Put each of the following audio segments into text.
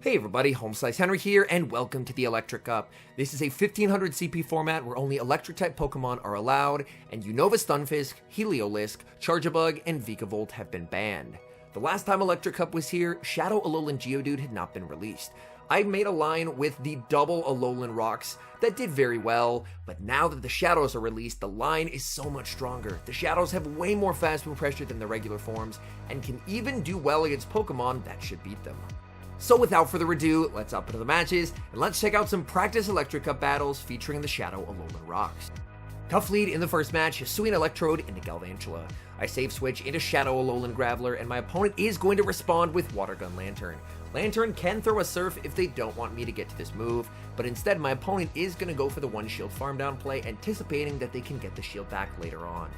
Hey everybody, HomeSliceHenry here, and welcome to the Electric Cup. This is a 1500 CP format where only Electric-type Pokemon are allowed, and Unova Stunfisk, Heliolisk, Charjabug, and Vikavolt have been banned. The last time Electric Cup was here, Shadow Alolan Geodude had not been released. I made a line with the double Alolan rocks that did very well, but now that the Shadows are released, the line is so much stronger. The Shadows have way more fast move pressure than the regular forms, and can even do well against Pokemon that should beat them. So without further ado, let's hop into the matches, and let's check out some practice Electric Cup battles featuring the Shadow Alolan rocks. Tough lead in the first match, Hisuian Electrode into Galvantula. I save switch into Shadow Alolan Graveler, and my opponent is going to respond with Water Gun Lantern. Lantern can throw a Surf if they don't want me to get to this move, but instead my opponent is going to go for the one shield farm down play, anticipating that they can get the shield back later on.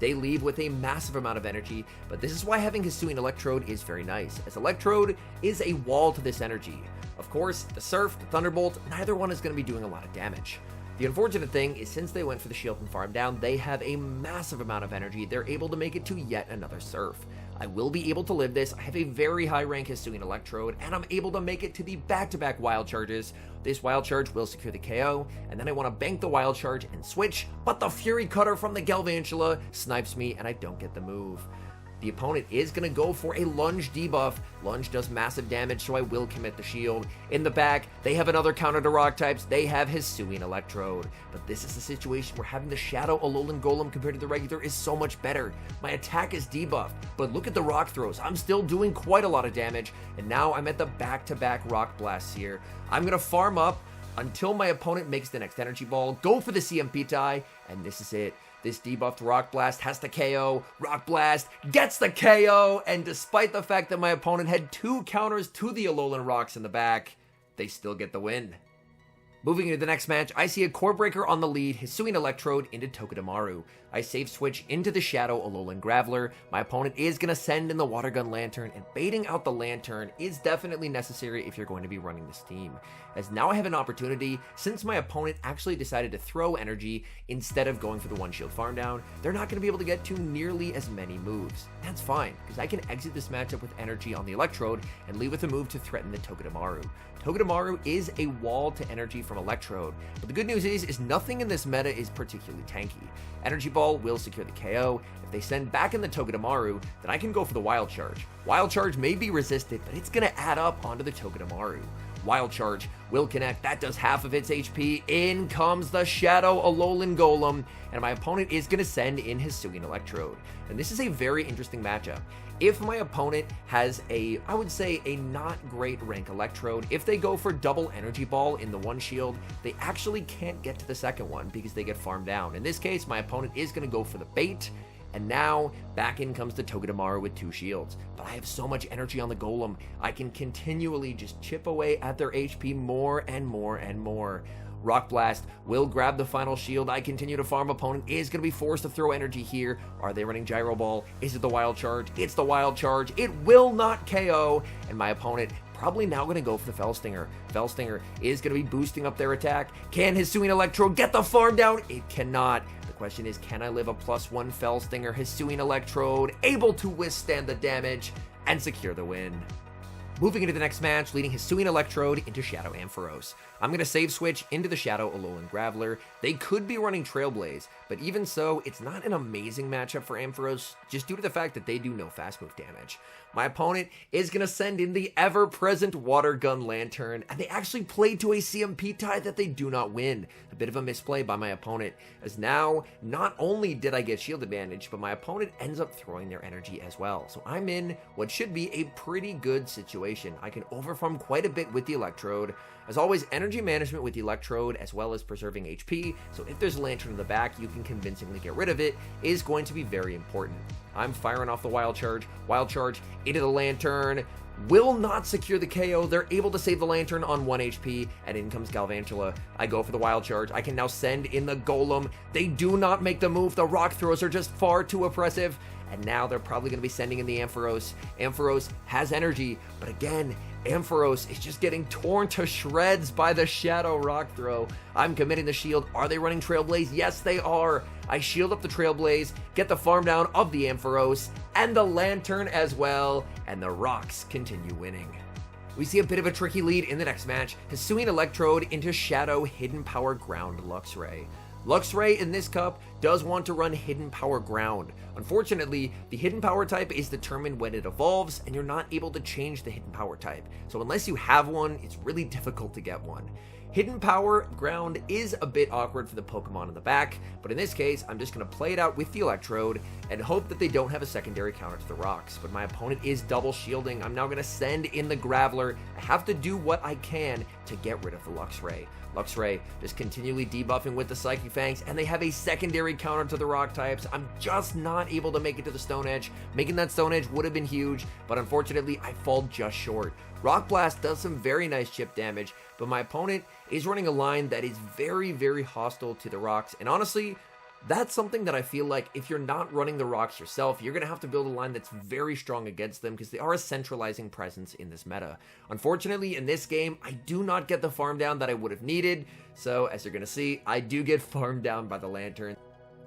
They leave with a massive amount of energy, but this is why having Hisuian Electrode is very nice, as Electrode is a wall to this energy. Of course, the Surf, the Thunderbolt, neither one is going to be doing a lot of damage. The unfortunate thing is, since they went for the shield and farm down, they have a massive amount of energy. They're able to make it to yet another Surf. I will be able to live this. I have a very high rank Hisuian Electrode, and I'm able to make it to the back-to-back Wild Charges. This Wild Charge will secure the KO, and then I want to bank the Wild Charge and switch, but the Fury Cutter from the Galvantula snipes me, and I don't get the move. The opponent is going to go for a Lunge debuff. Lunge does massive damage, so I will commit the shield. In the back, they have another counter to rock types. They have Hisuian Electrode. But this is a situation where having the Shadow Alolan Golem compared to the regular is so much better. My attack is debuffed, but look at the rock throws. I'm still doing quite a lot of damage, and now I'm at the back-to-back rock blasts here. I'm going to farm up until my opponent makes the next energy ball, go for the CMP tie, and this is it. This debuffed Rock Blast has to KO, Rock Blast gets the KO, and despite the fact that my opponent had two counters to the Alolan rocks in the back, they still get the win. Moving into the next match, I see a Core Breaker on the lead, Hisuian Electrode into Togedemaru. I save switch into the Shadow Alolan Graveler. My opponent is going to send in the Water Gun Lantern, and baiting out the Lantern is definitely necessary if you're going to be running this team. As now I have an opportunity, since my opponent actually decided to throw energy instead of going for the one shield farm down, they're not going to be able to get to nearly as many moves. That's fine, because I can exit this matchup with energy on the Electrode and leave with a move to threaten the Togedemaru. Togedemaru is a wall to energy from Electrode, but the good news is nothing in this meta is particularly tanky. Energy Ball will secure the KO. If they send back in the Togedemaru, then I can go for the Wild Charge. Wild Charge may be resisted, but it's going to add up onto the Togedemaru. Wild Charge will connect, that does half of its HP, in comes the Shadow Alolan Golem, and my opponent is going to send in his Hisuian Electrode. And this is a very interesting matchup. If my opponent has I would say a not great rank Electrode, if they go for double Energy Ball in the one shield, they actually can't get to the second one because they get farmed down. In this case, my opponent is going to go for the bait, and now, back in comes the Togedemaru with two shields. But I have so much energy on the Golem, I can continually just chip away at their HP more and more and more. Rock Blast will grab the final shield. I continue to farm. Opponent is going to be forced to throw energy here. Are they running Gyro Ball? Is it the Wild Charge? It's the Wild Charge. It will not KO, and my opponent probably now going to go for the Fell Stinger. Fell Stinger is going to be boosting up their attack. Can Hisuian Electrode get the farm down? It cannot. The question is, can I live a +1 Fell Stinger? Hisuian Electrode able to withstand the damage and secure the win. Moving into the next match, leading Hisuian Electrode into Shadow Ampharos. I'm going to save switch into the Shadow Alolan Graveler. They could be running Trailblaze, but even so, it's not an amazing matchup for Ampharos, just due to the fact that they do no fast move damage. My opponent is going to send in the ever-present Water Gun Lantern, and they actually play to a CMP tie that they do not win. A bit of a misplay by my opponent, as now, not only did I get shield advantage, but my opponent ends up throwing their energy as well. So I'm in what should be a pretty good situation. I can overfarm quite a bit with the Electrode. As always, energy management with the Electrode, as well as preserving HP, so if there's a Lantern in the back, you can convincingly get rid of it, is going to be very important. I'm firing off the Wild Charge into the Lantern, will not secure the KO. They're able to save the Lantern on 1 HP, and in comes Galvantula. I go for the Wild Charge. I can now send in the Golem. They do not make the move. The rock throws are just far too oppressive, and now they're probably going to be sending in the Ampharos. Ampharos has energy, but again, Ampharos is just getting torn to shreds by the Shadow Rock Throw. I'm committing the shield. Are they running Trailblaze? Yes, they are. I shield up the Trailblaze, get the farm down of the Ampharos, and the Lantern as well, and the rocks continue winning. We see a bit of a tricky lead in the next match, Hisuian Electrode into Shadow Hidden Power Ground Luxray. Luxray in this cup does want to run Hidden Power Ground. Unfortunately, the Hidden Power type is determined when it evolves, and you're not able to change the Hidden Power type. So unless you have one, it's really difficult to get one. Hidden Power Ground is a bit awkward for the Pokemon in the back, but in this case, I'm just going to play it out with the Electrode and hope that they don't have a secondary counter to the rocks. But my opponent is double shielding. I'm now going to send in the Graveler. I have to do what I can to get rid of the Luxray. Luxray just continually debuffing with the Psychic Fangs, and they have a secondary counter to the rock types. I'm just not able to make it to the Stone Edge. Making that Stone Edge would have been huge, but unfortunately, I fall just short. Rock Blast does some very nice chip damage, but my opponent is running a line that is very, very hostile to the rocks, and honestly, that's something that I feel like if you're not running the rocks yourself, you're going to have to build a line that's very strong against them because they are a centralizing presence in this meta. Unfortunately, in this game, I do not get the farm down that I would have needed, so as you're going to see, I do get farmed down by the Lantern.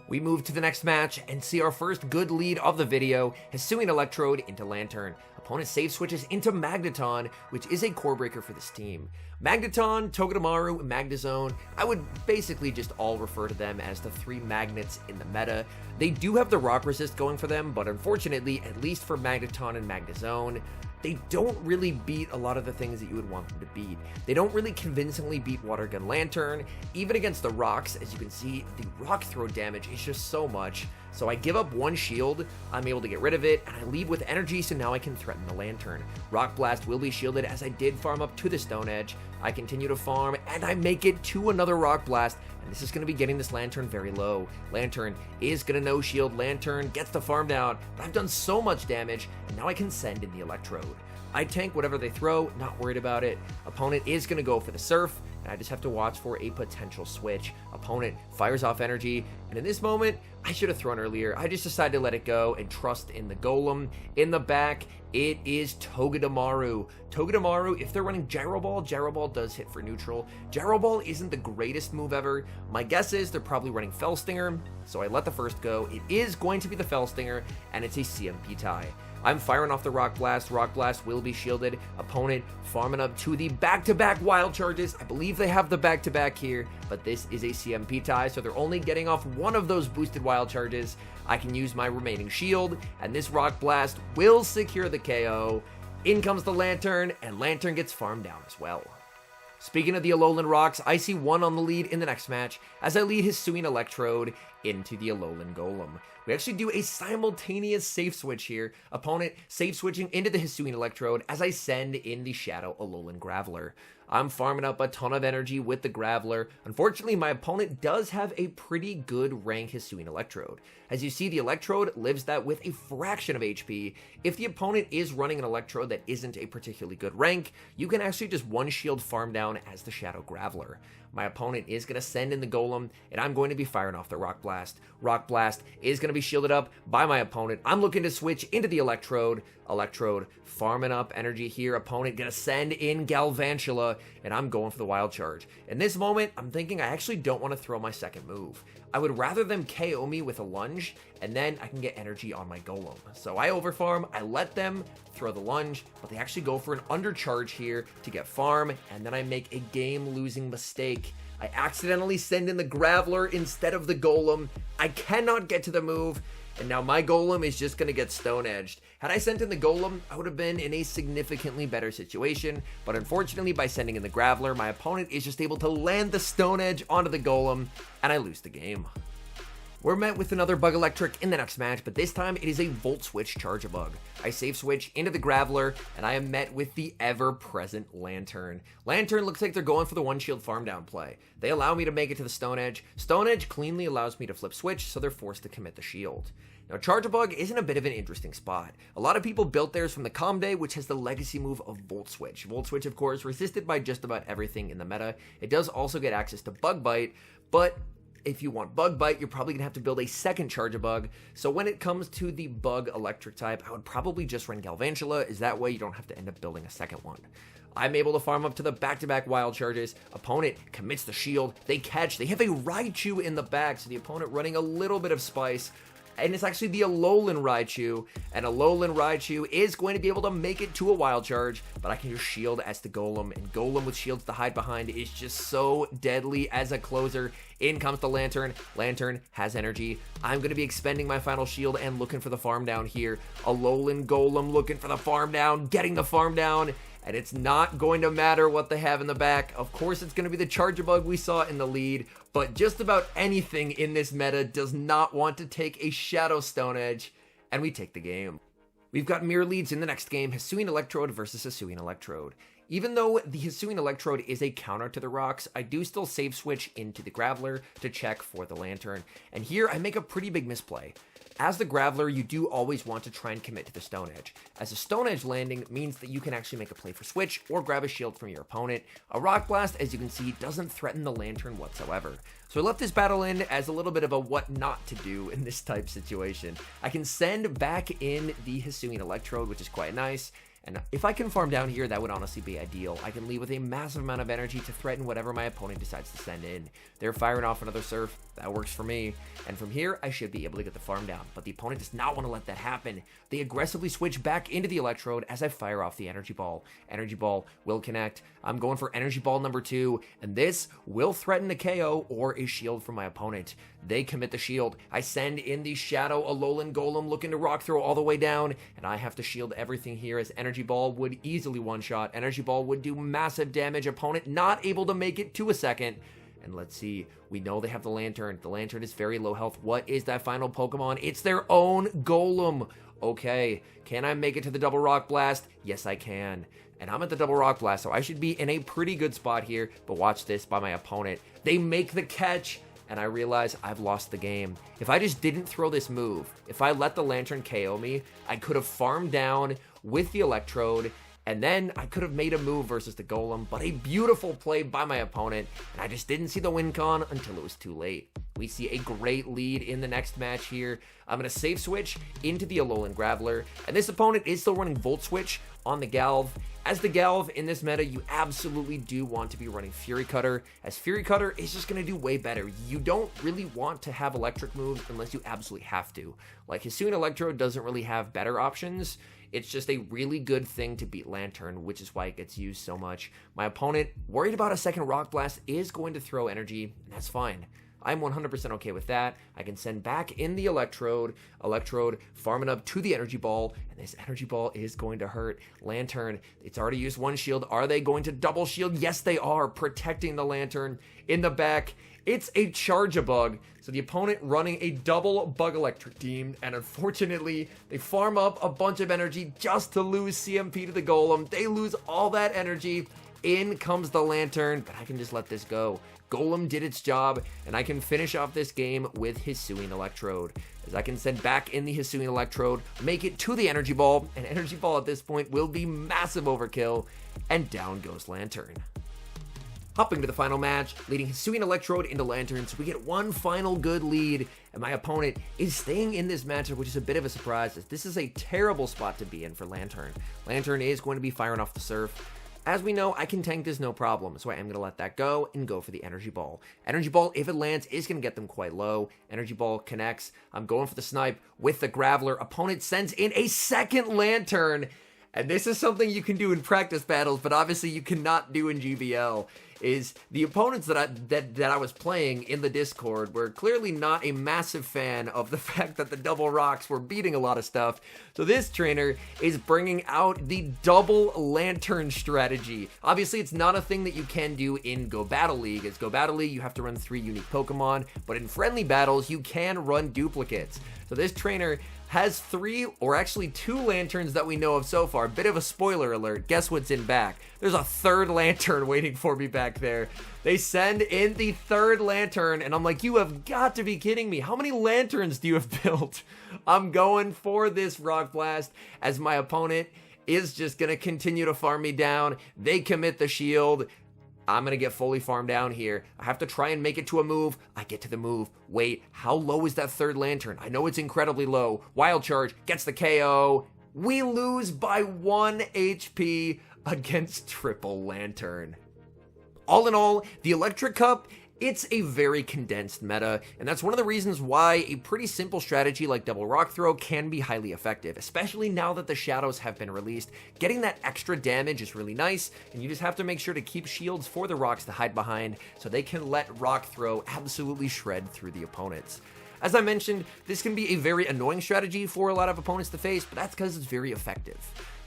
We move to the next match and see our first good lead of the video, Hisuian Electrode into Lantern. Opponent save switches into Magneton, which is a core breaker for this team. Magneton, Togedemaru, Magnezone, I would basically just all refer to them as the three magnets in the meta. They do have the rock resist going for them, but unfortunately, at least for Magneton and Magnezone, they don't really beat a lot of the things that you would want them to beat. They don't really convincingly beat Water Gun Lantern. Even against the rocks, as you can see, the rock throw damage is just so much. So I give up one shield, I'm able to get rid of it, and I leave with energy so now I can threaten the Lantern. Rock Blast will be shielded as I did farm up to the Stone Edge. I continue to farm, and I make it to another Rock Blast, and this is going to be getting this Lantern very low. Lantern is going to no-shield. Lantern gets the farm down, but I've done so much damage, and now I can send in the Electrode. I tank whatever they throw, not worried about it. Opponent is going to go for the Surf, and I just have to watch for a potential switch. Opponent fires off energy, and in this moment, I should have thrown earlier. I just decided to let it go and trust in the Golem. In the back, it is Togedemaru. Togedemaru, if they're running Gyro Ball, Gyro Ball does hit for neutral. Gyro Ball isn't the greatest move ever. My guess is they're probably running Fell Stinger, so I let the first go. It is going to be the Fell Stinger, and it's a CMP tie. I'm firing off the Rock Blast. Rock Blast will be shielded. Opponent farming up to the back-to-back Wild Charges. I believe they have the back-to-back here, but this is a CMP tie, so they're only getting off one of those boosted Wild Charges. I can use my remaining shield, and this Rock Blast will secure the KO. In comes the Lantern, and Lantern gets farmed down as well. Speaking of the Alolan rocks, I see one on the lead in the next match as I lead Hisuian Electrode into the Alolan Golem. We actually do a simultaneous safe switch here. Opponent safe switching into the Hisuian Electrode as I send in the Shadow Alolan Graveler. I'm farming up a ton of energy with the Graveler. Unfortunately, my opponent does have a pretty good rank Hisuian Electrode. As you see, the Electrode lives that with a fraction of HP. If the opponent is running an Electrode that isn't a particularly good rank, you can actually just one shield farm down as the Shadow Graveler. My opponent is going to send in the Golem, and I'm going to be firing off the Rock Blast. Rock Blast is going to be shielded up by my opponent. I'm looking to switch into the Electrode. Electrode farming up energy here. Opponent going to send in Galvantula, and I'm going for the Wild Charge. In this moment, I'm thinking I actually don't want to throw my second move. I would rather them KO me with a lunge, and then I can get energy on my Golem. So I overfarm, I let them throw the lunge, but they actually go for an undercharge here to get farm, and then I make a game-losing mistake. I accidentally send in the Graveler instead of the Golem. I cannot get to the move, and now my Golem is just going to get Stone Edged. Had I sent in the Golem, I would have been in a significantly better situation, but unfortunately by sending in the Graveler, my opponent is just able to land the Stone Edge onto the Golem, and I lose the game. We're met with another Bug Electric in the next match, but this time it is a Volt Switch Charge-a-Bug. I safe switch into the Graveler, and I am met with the ever-present Lantern. Lantern looks like they're going for the one-shield farm-down play. They allow me to make it to the Stone Edge. Stone Edge cleanly allows me to flip switch, so they're forced to commit the shield. Now, Charge-a-Bug is in a bit of an interesting spot. A lot of people built theirs from the Calm Day, which has the legacy move of Volt Switch. Volt Switch, of course, resisted by just about everything in the meta. It does also get access to Bug Bite, but if you want Bug Bite, you're probably going to have to build a second Charge-a-Bug. So when it comes to the Bug Electric type, I would probably just run Galvantula, as that way you don't have to end up building a second one. I'm able to farm up to the back-to-back Wild Charges. Opponent commits the shield. They catch. They have a Raichu in the back, so the opponent running a little bit of Spice. and it's actually the ALOLAN Raichu, and ALOLAN Raichu is going to be able to make it to a wild charge, but I can use shield as the Golem, and Golem with shields to hide behind is just so deadly as a closer. In comes the Lantern. Lantern has energy. I'm going to be expending my final shield and looking for the farm down here. ALOLAN Golem looking for the farm down, getting the farm down, and it's not going to matter what they have in the back. Of course, it's going to be the Charjabug we saw in the lead, but just about anything in this meta does not want to take a Shadow Stone Edge, and we take the game. We've got mirror leads in the next game, Hisuian Electrode versus Hisuian Electrode. Even though the Hisuian Electrode is a counter to the rocks, I do still save switch into the Graveler to check for the Lantern, and here I make a pretty big misplay. As the Graveler, you do always want to try and commit to the Stone Edge, as a Stone Edge landing means that you can actually make a play for switch or grab a shield from your opponent. A Rock Blast, as you can see, doesn't threaten the Lantern whatsoever. So I left this battle in as a little bit of a what not to do in this type situation. I can send back in the Hisuian Electrode, which is quite nice. And if I can farm down here, that would honestly be ideal. I can leave with a massive amount of energy to threaten whatever my opponent decides to send in. They're firing off another Surf. That works for me. And from here, I should be able to get the farm down. But the opponent does not want to let that happen. They aggressively switch back into the Electrode as I fire off the Energy Ball. Energy Ball will connect. I'm going for Energy Ball number 2. And this will threaten a KO or a shield from my opponent. They commit the shield. I send in the Shadow ALOLAN Golem looking to rock throw all the way down. And I have to shield everything here as Energy Ball would easily one-shot. Energy Ball would do massive damage. Opponent not able to make it to a second. And let's see, we know they have the Lantern. The Lantern is very low health. What is that final Pokemon? It's their own Golem. Okay, can I make it to the double Rock Blast? Yes, I can. And I'm at the double Rock Blast, so I should be in a pretty good spot here. But watch this by my opponent. They make the catch, and I realize I've lost the game. If I just didn't throw this move, if I let the Lantern KO me, I could have farmed down with the Electrode, and then I could have made a move versus the Golem, but a beautiful play by my opponent, and I just didn't see the win con until it was too late. We see a great lead in the next match here. I'm going to save switch into the ALOLAN Graveler, and this opponent is still running Volt Switch on the Galv. As the Galv in this meta, you absolutely do want to be running Fury Cutter, as Fury Cutter is just going to do way better. You don't really want to have electric moves unless you absolutely have to. Like Hisuian Electrode doesn't really have better options. It's just a really good thing to beat Lantern, which is why it gets used so much. My opponent, worried about a second Rock Blast, is going to throw energy, and that's fine. I'm 100% okay with that. I can send back in the Electrode, farming up to the Energy Ball, and this Energy Ball is going to hurt. Lantern, it's already used one shield. Are they going to double shield? Yes, they are, protecting the Lantern. In the back, it's a Charjabug. So the opponent running a double Bug Electric team, and unfortunately, they farm up a bunch of energy just to lose CMP to the Golem. They lose all that energy. In comes the Lantern, but I can just let this go. Golem did its job, and I can finish off this game with Hisuian Electrode, as I can send back in the Hisuian Electrode, make it to the Energy Ball, and Energy Ball at this point will be massive overkill, and down goes Lantern. Hopping to the final match, leading Hisuian Electrode into Lantern, so we get one final good lead, and my opponent is staying in this matchup, which is a bit of a surprise, as this is a terrible spot to be in for Lantern. Lantern is going to be firing off the Surf. As we know, I can tank this no problem, so I am going to let that go and go for the Energy Ball. Energy Ball, if it lands, is going to get them quite low. Energy Ball connects. I'm going for the snipe with the Graveler. Opponent sends in a second Lantern, and this is something you can do in practice battles, but obviously you cannot do in GBL. Is the opponents that I was playing in the Discord were clearly not a massive fan of the fact that the double rocks were beating a lot of stuff. So this trainer is bringing out the double Lantern strategy. Obviously, it's not a thing that you can do in Go Battle League. As Go Battle League, you have to run 3 unique Pokemon, but in friendly battles, you can run duplicates. So this trainer has 3, or actually 2 Lanterns that we know of so far. Bit of a spoiler alert. Guess what's in back? There's a 3rd Lantern waiting for me back there. They send in the 3rd Lantern, and I'm like, you have got to be kidding me. How many Lanterns do you have built? I'm going for this Rock Blast, as my opponent is just going to continue to farm me down. They commit the shield. I'm going to get fully farmed down here. I have to try and make it to a move. I get to the move. Wait, how low is that 3rd Lantern? I know it's incredibly low. Wild Charge gets the KO. We lose by 1 HP against Triple Lantern. All in all, the Electric Cup It's a very condensed meta, and that's one of the reasons why a pretty simple strategy like double rock throw can be highly effective, especially now that the shadows have been released. Getting that extra damage is really nice, and you just have to make sure to keep shields for the rocks to hide behind so they can let rock throw absolutely shred through the opponents. As I mentioned, this can be a very annoying strategy for a lot of opponents to face, but that's because it's very effective.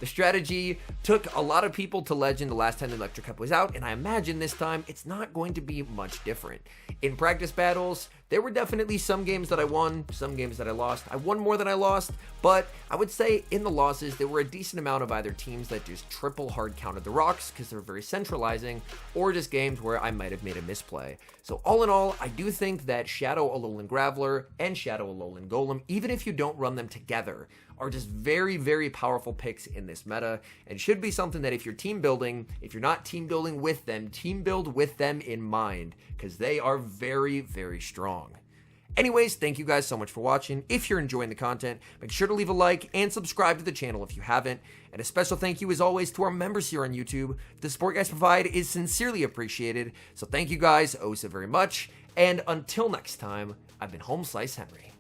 The strategy took a lot of people to legend the last time the Electric Cup was out, and I imagine this time it's not going to be much different. In practice battles, there were definitely some games that I won, some games that I lost. I won more than I lost, but I would say in the losses, there were a decent amount of either teams that just triple hard counted the rocks because they're very centralizing, or just games where I might have made a misplay. So all in all, I do think that Shadow ALOLAN Graveler and Shadow ALOLAN Golem, even if you don't run them together, are just very, very powerful picks in this meta, and should be something that if you're team building, if you're not team building with them, team build with them in mind, because they are very, very strong. Anyways, thank you guys so much for watching. If you're enjoying the content, make sure to leave a like and subscribe to the channel if you haven't. And a special thank you as always to our members here on YouTube. The support you guys provide is sincerely appreciated, so thank you guys oh so very much. And until next time, I've been HomeSliceHenry.